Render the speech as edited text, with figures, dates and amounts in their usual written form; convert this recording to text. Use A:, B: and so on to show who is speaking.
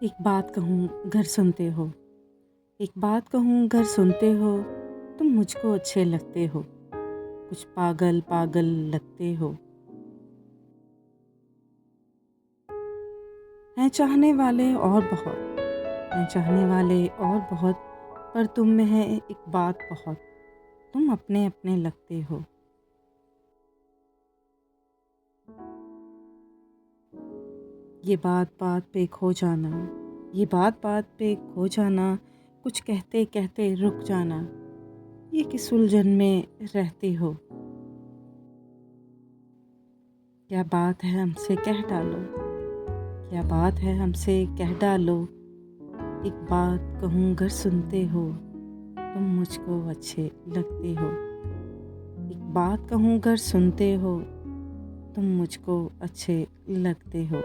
A: एक बात कहूँ घर सुनते हो, एक बात कहूँ घर सुनते हो, तुम मुझको अच्छे लगते हो, कुछ पागल पागल लगते हो। हैं चाहने वाले और बहुत, हैं चाहने वाले और बहुत, पर तुम में है एक बात बहुत, तुम अपने अपने लगते हो। ये बात बात पे खो जाना, ये बात बात पे खो जाना, कुछ कहते कहते रुक जाना, ये किस उलझन में रहते हो। क्या बात है हमसे कह डालो, क्या बात है हमसे कह डालो, एक बात कहूँ घर सुनते हो, तुम मुझको अच्छे लगते हो। एक बात कहूँ घर सुनते हो, तुम मुझको अच्छे लगते हो।